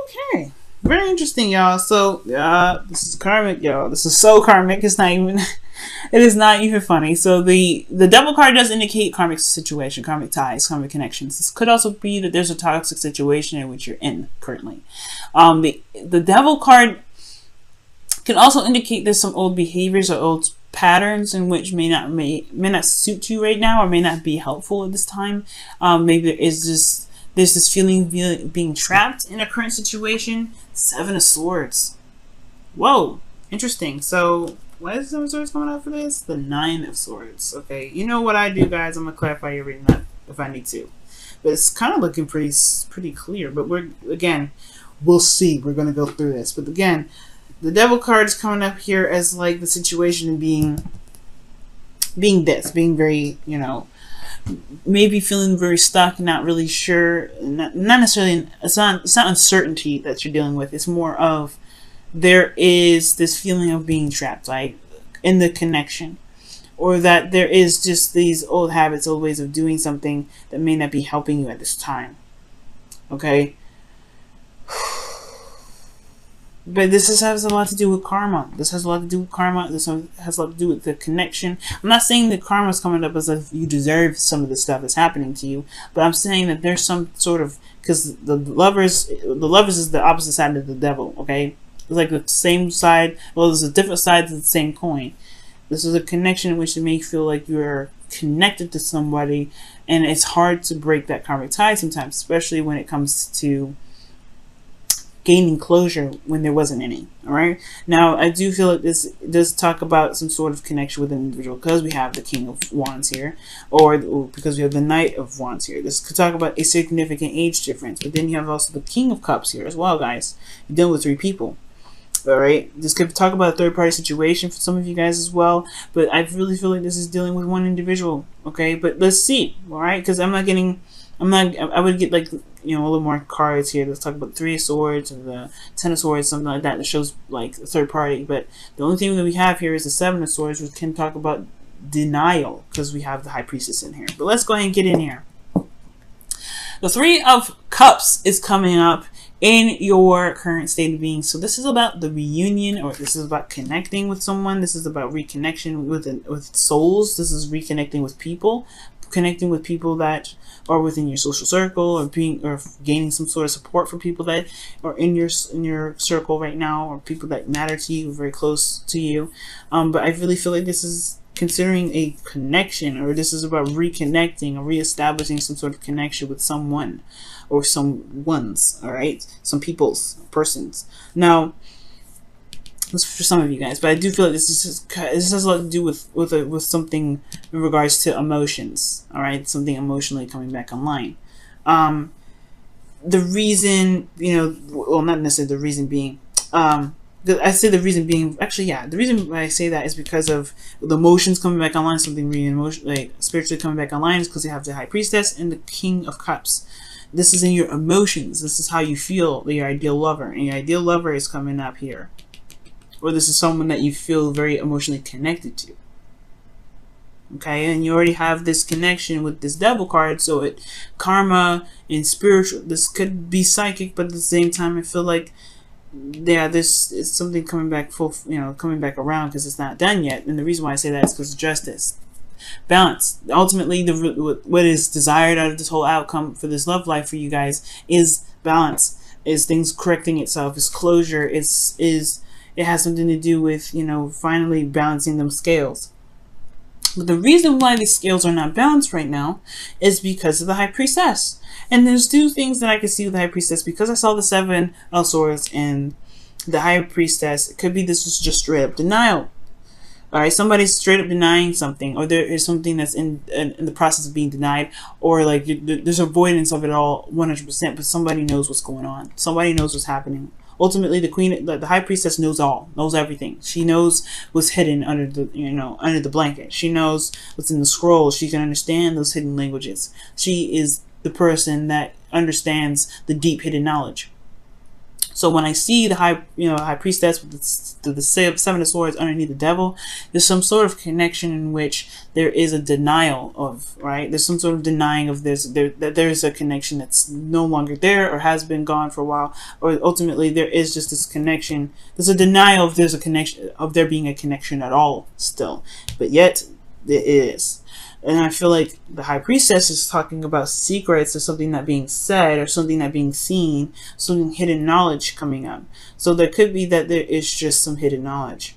Okay. Very interesting, y'all. So, this is karmic, y'all. This is so karmic. It's not even. It is not even funny. So the devil card does indicate karmic situation, karmic ties, karmic connections. This could also be that there's a toxic situation in which you're in currently. The devil card can also indicate there's some old behaviors or old patterns in which may not suit you right now or may not be helpful at this time. Maybe there's this feeling of being trapped in a current situation. 7 of Swords. Whoa, interesting. So why is 7 of Swords coming out for this? The 9 of Swords. Okay, you know what I do, guys. I'm gonna clarify everything that if I need to, but it's kind of looking pretty clear. But we'll see. We're gonna go through this. But again, the devil card is coming up here as like the situation being very, maybe feeling very stuck, not really sure, not necessarily, it's not uncertainty that you're dealing with. It's more of there is this feeling of being trapped, like in the connection, or that there is just these old habits, old ways of doing something that may not be helping you at this time. Okay. But this has a lot to do with karma. This has a lot to do with karma. This has a lot to do with the connection. I'm not saying that karma is coming up as if you deserve some of the stuff that's happening to you, but I'm saying that there's some sort of, because the lovers is the opposite side of the devil. Okay, it's like the same side. Well, there's a different side to the same coin. This is a connection in which it may feel like you're connected to somebody, and it's hard to break that karmic tie sometimes, especially when it comes to gaining closure when there wasn't any. All right. Now, I do feel like this does talk about some sort of connection with an individual because we have the King of Wands here, or because we have the Knight of Wands here. This could talk about a significant age difference, but then you have also the King of Cups here as well, guys. You're dealing with 3 people. All right. This could talk about a third-party situation for some of you guys as well, but I really feel like this is dealing with one individual. Okay, but let's see. All right, because I would get like, a little more cards here. Let's talk about the 3 of Swords or the 10 of Swords, something like that, that shows like a third party. But the only thing that we have here is the 7 of Swords, which can talk about denial because we have the High Priestess in here. But let's go ahead and get in here. The 3 of Cups is coming up in your current state of being. So this is about the reunion, or this is about connecting with someone. This is about reconnection with souls. This is reconnecting with people, connecting with people that are within your social circle, or gaining some sort of support for people that are in your circle right now, or people that matter to you, very close to you. But I really feel like this is considering a connection, or this is about reconnecting or reestablishing some sort of connection with someone or some ones. All right, some persons. Now, this is for some of you guys, but I do feel like this has a lot to do with something in regards to emotions. All right, something emotionally coming back online. The reason, well, not necessarily the reason being, I say the reason being, actually, yeah, the reason why I say that is because of the emotions coming back online, something really like spiritually coming back online, is because you have the High Priestess and the King of Cups. This is in your emotions. This is how you feel, your ideal lover, and your ideal lover is coming up here. Or this is someone that you feel very emotionally connected to. Okay, and you already have this connection with this devil card, so karma and spiritual, this could be psychic, but at the same time I feel like, yeah, this is something coming back coming back around, because it's not done yet. And the reason why I say that is because of justice. Balance. Ultimately, what is desired out of this whole outcome for this love life for you guys is balance, is things correcting itself, is closure, it has something to do with, finally balancing them scales. But the reason why these scales are not balanced right now is because of the High Priestess. And there's 2 things that I can see with the High Priestess, because I saw the 7 of Swords and the High Priestess. It could be this was just straight up denial. All right, somebody's straight up denying something, or there is something that's in the process of being denied, or like there's avoidance of it all 100%, but somebody knows what's going on. Somebody knows what's happening. Ultimately, the High Priestess knows everything. She knows what's hidden under the blanket. She knows what's in the scroll. She can understand those hidden languages. She is the person that understands the deep hidden knowledge. So when I see the high priestess with the seven of swords underneath the devil, there's some sort of connection in which there is a denial of, right? There's some sort of denying of that there's a connection that's no longer there or has been gone for a while, or ultimately there is just this connection. There's a denial of there's a connection, of there being a connection at all still, but yet there is. And I feel like the high priestess is talking about secrets or something not being said or something not being seen, some hidden knowledge coming up. So there could be that there is just some hidden knowledge,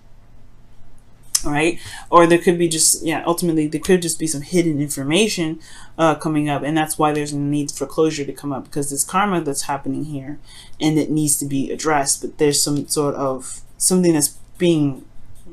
right? Or there could be just, ultimately there could just be some hidden information coming up, and that's why there's a need for closure to come up, because there's karma that's happening here and it needs to be addressed, but there's some sort of something that's being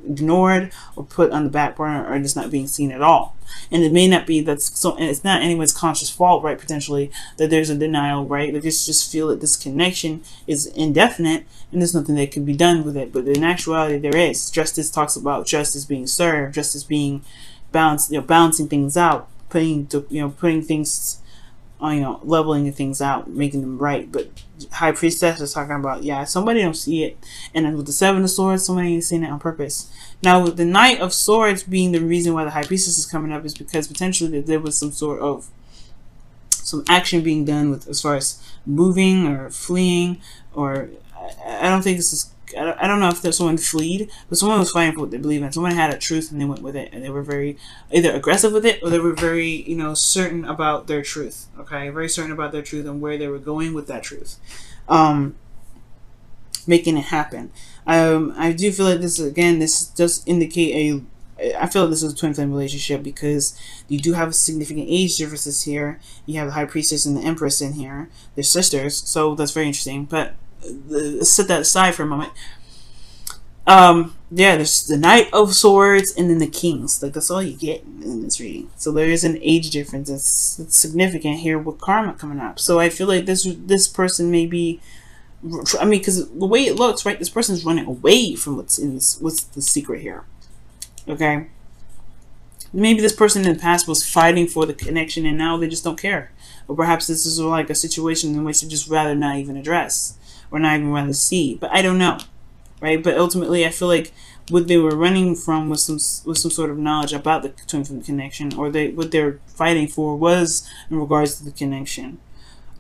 ignored or put on the back burner, or just not being seen at all. And it may not be that's so, and it's not anyone's conscious fault, right? Potentially that there's a denial, right? They just feel that this connection is indefinite and there's nothing that can be done with it. But in actuality, there is. Justice talks about justice being served, justice being balanced, balancing things out, putting things, leveling things out, making them right. But high priestess is talking about, somebody don't see it, and with the seven of swords, somebody ain't seen it on purpose. Now, with the knight of swords being the reason why the high priestess is coming up, is because potentially there was some action being done with, as far as moving or fleeing, or I don't think this is. I don't know if there's someone fled, but someone was fighting for what they believe in. Someone had a truth and they went with it, and they were very either aggressive with it, or they were very, certain about their truth. Okay, very certain about their truth and where they were going with that truth, making it happen. I do feel like this does indicate I feel like this is a twin flame relationship, because you do have significant age differences here. You have the high priestess and the empress in here. They're sisters, so that's very interesting. But let's set that aside for a moment. There's the knight of swords and then the kings. Like, that's all you get in this reading. So there is an age difference that's significant here with karma coming up. So I feel like this person may be, because the way it looks, right, this person's running away from what's the secret here. Okay, maybe this person in the past was fighting for the connection and now they just don't care. Or perhaps this is like a situation in which they just rather not even address, or not even rather see. But I don't know, right? But ultimately, I feel like what they were running from was some sort of knowledge about the twin flame connection, or what they're fighting for was in regards to the connection.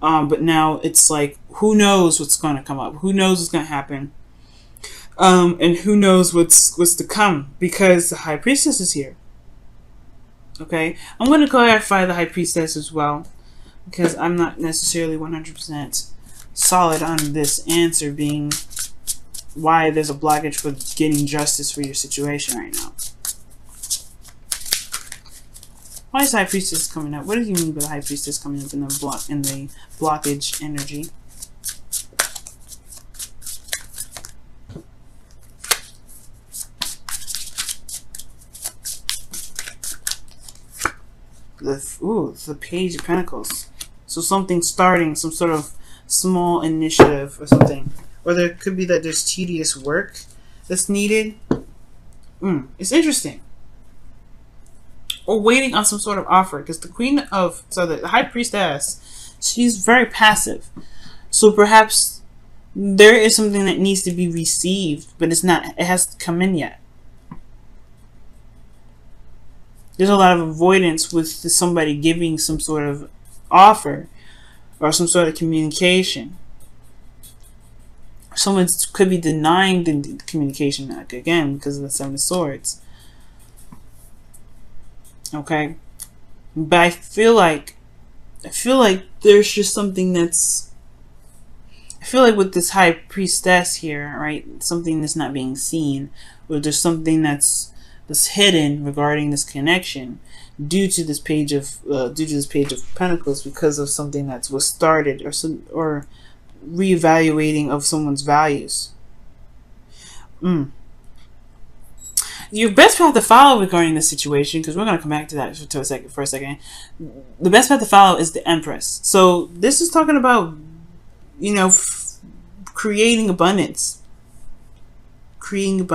But now it's like, who knows what's going to come up? Who knows what's going to happen? And who knows what's to come, because the high priestess is here. Okay, I'm going to clarify the high priestess as well, because I'm not necessarily 100% solid on this answer being why there's a blockage for getting justice for your situation right now. Why is high priestess coming up? What do you mean by the high priestess coming up in the blockage energy? The Page of Pentacles. So something starting, some sort of small initiative or something. Or there could be that there's tedious work that's needed. It's interesting. Or waiting on some sort of offer. Because the high priestess, she's very passive. So perhaps there is something that needs to be received, but it hasn't come in yet. There's a lot of avoidance with somebody giving some sort of offer or some sort of communication. Someone could be denying the communication, again, because of the Seven of Swords. Okay? But I feel like there's just something that's... I feel like with this high priestess here, right? Something that's not being seen. Or there's something that's hidden regarding this connection due to this page of Pentacles, because of something that was started, or reevaluating of someone's values. Your best path to follow regarding this situation, because we're going to come back to that for a second. The best path to follow is the Empress. So this is talking about, creating abundance, being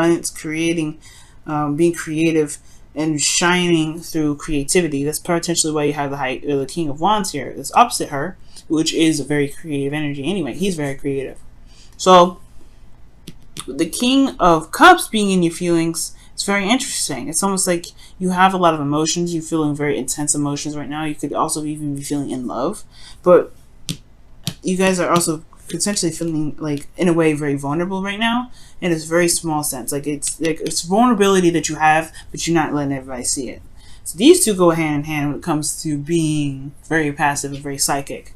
creative and shining through creativity. That's potentially why you have the King of Wands here. That's opposite her, which is a very creative energy anyway. He's very creative. So the King of Cups being in your feelings, it's very interesting. It's almost like you have a lot of emotions. You're feeling very intense emotions right now. You could also even be feeling in love, but you guys are also potentially feeling like, in a way, very vulnerable right now, in a very small sense. Like it's vulnerability that you have, but you're not letting everybody see it. So these two go hand in hand when it comes to being very passive and very psychic.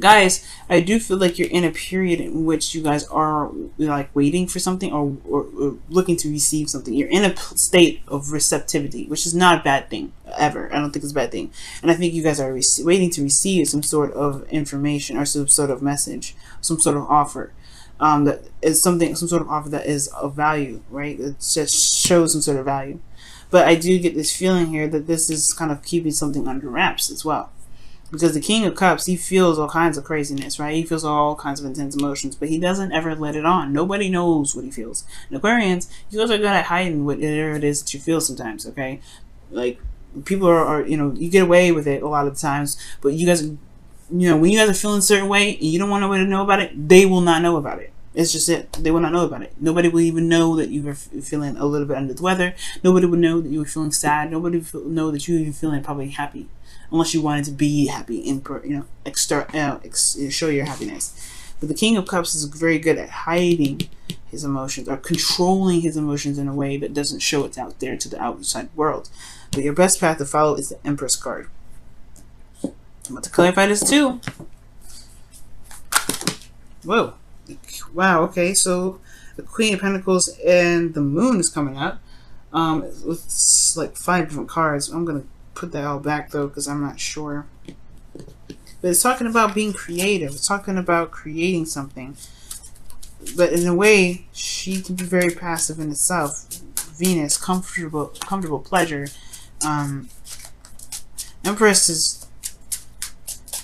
Guys, I do feel like you're in a period in which you guys are like waiting for something, or looking to receive something. You're in a state of receptivity, which is not a bad thing ever. I don't think it's a bad thing. And I think you guys are waiting to receive some sort of information or some sort of message, some sort of offer. That is some sort of offer that is of value, right? It just shows some sort of value. But I do get this feeling here that this is kind of keeping something under wraps as well. Because the King of Cups, he feels all kinds of craziness, right? He feels all kinds of intense emotions, but he doesn't ever let it on. Nobody knows what he feels. And Aquarians, you guys are good at hiding whatever it is that you feel sometimes, okay? Like, people are, you get away with it a lot of times, but you guys, when you guys are feeling a certain way and you don't want nobody to know about it, they will not know about it. It's just it. They will not know about it. Nobody will even know that you were feeling a little bit under the weather. Nobody would know that you were feeling sad. Nobody would know that you were feeling probably happy, unless you wanted to be happy and show your happiness. But the King of Cups is very good at hiding his emotions or controlling his emotions in a way that doesn't show it out there to the outside world. But your best path to follow is the Empress card. I'm about to clarify this too. Whoa. Wow, okay, so the Queen of Pentacles and the Moon is coming up with like 5 different cards. I'm going to put that all back though, because I'm not sure. But it's talking about being creative. It's talking about creating something. But in a way, she can be very passive in itself. Venus, comfortable pleasure. Empress is,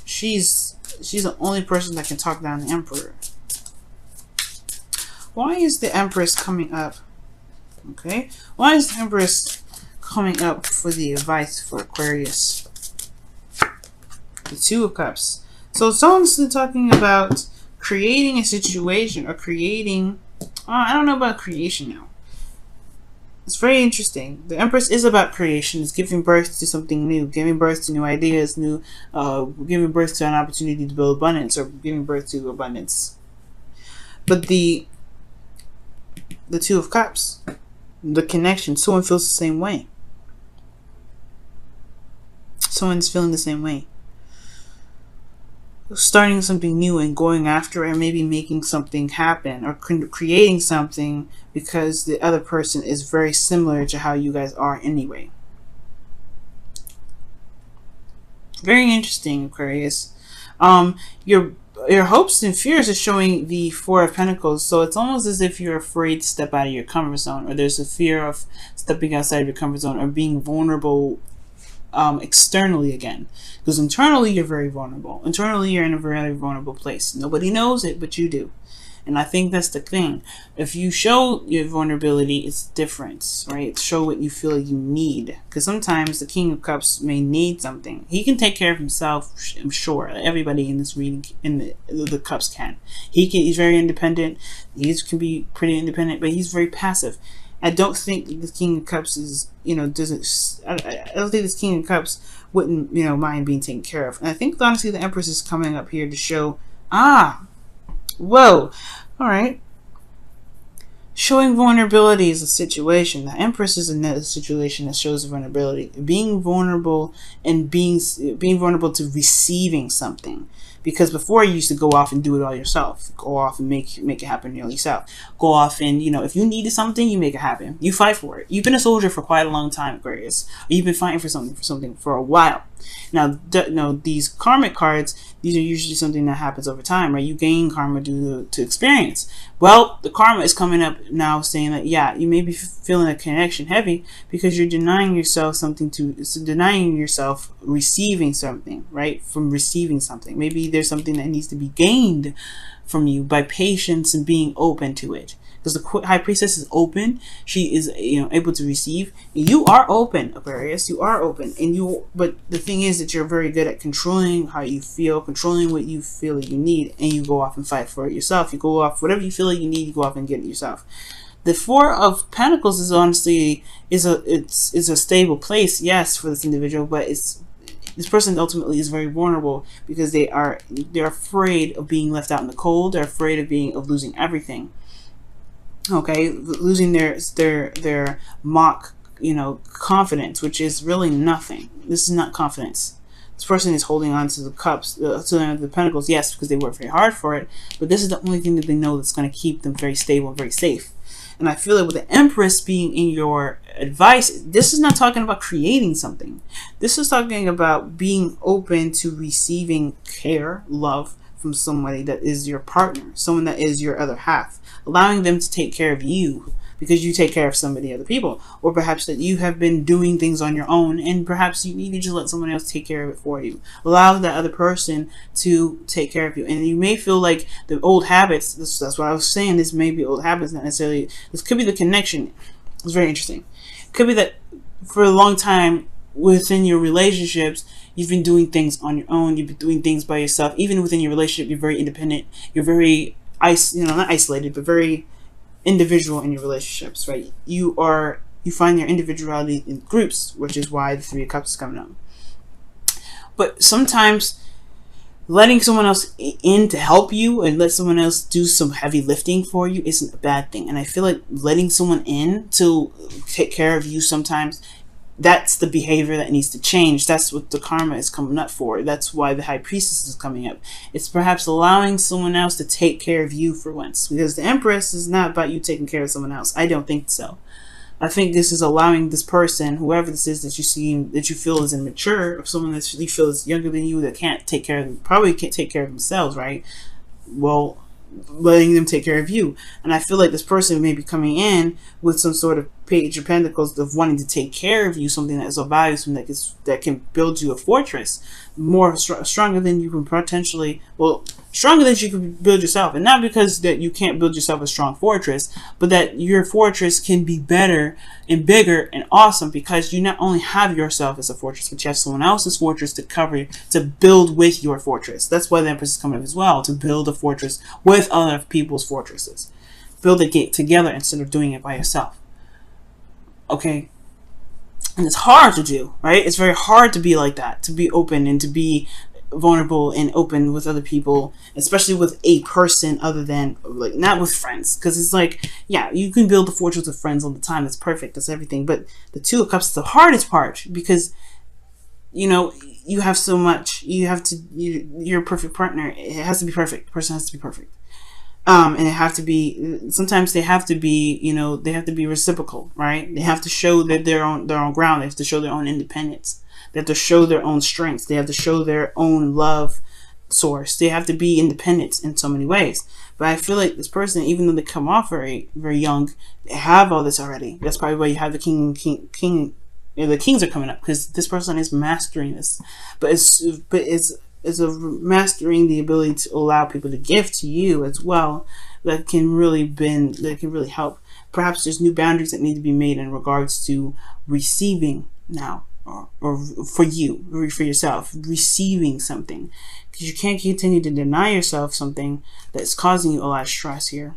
she's the only person that can talk down the Emperor. Why is the Empress coming up? Okay, why is the Empress coming up for the advice for Aquarius? The Two of Cups. So it's honestly talking about creating a situation or creating, I don't know about creation now. It's very interesting. The Empress is about creation. It's giving birth to something new, giving birth to new ideas, giving birth to an opportunity to build abundance, or giving birth to abundance. But the Two of Cups, the connection, someone feels the same way. Someone's feeling the same way. Starting something new and going after it, and maybe making something happen or creating something because the other person is very similar to how you guys are anyway. Very interesting, Aquarius. Your hopes and fears are showing the Four of Pentacles, so it's almost as if you're afraid to step out of your comfort zone, or there's a fear of stepping outside of your comfort zone, or being vulnerable externally again. Because internally you're very vulnerable. Internally you're in a very vulnerable place. Nobody knows it, but you do. And I think that's the thing. If you show your vulnerability, it's different, right? Show what you feel you need. Because sometimes the King of Cups may need something. He can take care of himself, I'm sure. Everybody in this reading, in the Cups can. He's very independent. He can be pretty independent, but he's very passive. I don't think the King of Cups is, I don't think this King of Cups wouldn't, mind being taken care of. And I think, honestly, the Empress is coming up here to show, whoa, all right. Showing vulnerability is a situation. The Empress is another situation that shows vulnerability. Being vulnerable and being vulnerable to receiving something. Because before you used to go off and do it all yourself. Go off and make it happen yourself. Go off and, if you needed something, you make it happen. You fight for it. You've been a soldier for quite a long time, Aquarius. You've been fighting for something for a while. Now, these karmic cards, these are usually something that happens over time, right? You gain karma due to experience. Well, the karma is coming up now saying that, yeah, you may be feeling a connection heavy because you're denying yourself denying yourself receiving something, right? From receiving something. Maybe there's something that needs to be gained from you by patience and being open to it. because the high priestess is open. She is, able to receive. You are open, Aquarius. You are open, but the thing is that you're very good at controlling how you feel, controlling what you feel that you need, and you go off and fight for it yourself. You go off whatever you feel like you need. You go off and get it yourself. The Four of Pentacles is honestly is a stable place, yes, for this individual, but this person ultimately is very vulnerable because they're afraid of being left out in the cold. They're afraid of losing everything. Okay, losing their mock, confidence, which is really nothing. This is not confidence. This person is holding on to the cups, to the pentacles, yes, because they work very hard for it, but this is the only thing that they know that's going to keep them very stable and very safe. And I feel like with the Empress being in your advice, this is not talking about creating something. This is talking about being open to receiving care, love from somebody that is your partner, someone that is your other half, allowing them to take care of you because you take care of somebody, other people, or perhaps that you have been doing things on your own and perhaps you need to just let someone else take care of it for you. Allow that other person to take care of you. And you may feel like the old habits, that's what I was saying, this may be old habits, not necessarily, this could be the connection. It's very interesting. It could be that for a long time within your relationships, you've been doing things on your own, you've been doing things by yourself. Even within your relationship, you're very independent, you're very, not isolated, but very individual in your relationships, right? You find your individuality in groups, which is why the Three of Cups is coming up. But sometimes letting someone else in to help you and let someone else do some heavy lifting for you isn't a bad thing. And I feel like letting someone in to take care of you sometimes, that's the behavior that needs to change. That's what the karma is coming up for. That's why the High Priestess is coming up. It's perhaps allowing someone else to take care of you for once. Because the Empress is not about you taking care of someone else. I don't think so. I think this is allowing this person, whoever this is that you feel is immature, or someone that you feel is younger than you, that probably can't take care of themselves, right? Well, letting them take care of you. And I feel like this person may be coming in with some sort of Page of Pentacles of wanting to take care of you, something that is of value, something that can build you a fortress stronger than you can potentially, stronger than you can build yourself. And not because that you can't build yourself a strong fortress, but that your fortress can be better and bigger and awesome because you not only have yourself as a fortress, but you have someone else's fortress to build with your fortress. That's why the Empress is coming up as well, to build a fortress with other people's fortresses. Build it together instead of doing it by yourself. Okay, and it's hard to do, right? It's very hard to be like that, to be open and to be vulnerable and open with other people, especially with a person other than, like, not with friends. Because it's like, yeah, you can build a fortress with friends all the time. That's perfect. That's everything. But the Two of Cups is the hardest part because, you have so much. You're a perfect partner. It has to be perfect. The person has to be perfect. And sometimes they have to be, they have to be reciprocal, right? They have to show that they're on their own ground. They have to show their own independence. They have to show their own strengths. They have to show their own love source. They have to be independent in so many ways. But I feel like this person, even though they come off very, very young, they have all this already. That's probably why you have the king. The kings are coming up because this person is mastering this. But it's mastering the ability to allow people to give to you as well that can really help. Perhaps there's new boundaries that need to be made in regards to receiving now, or for you, or for yourself, receiving something, because you can't continue to deny yourself something that's causing you a lot of stress here.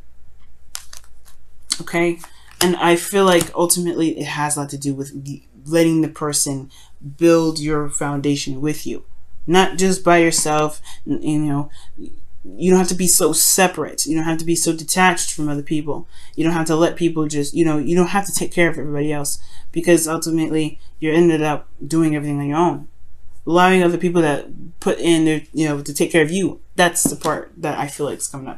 Okay, and I feel like ultimately it has a lot to do with letting the person build your foundation with you. Not just by yourself, you don't have to be so separate. You don't have to be so detached from other people. You don't have to let people just, you don't have to take care of everybody else because ultimately you ended up doing everything on your own. Allowing other people that put in their, to take care of you. That's the part that I feel like is coming up.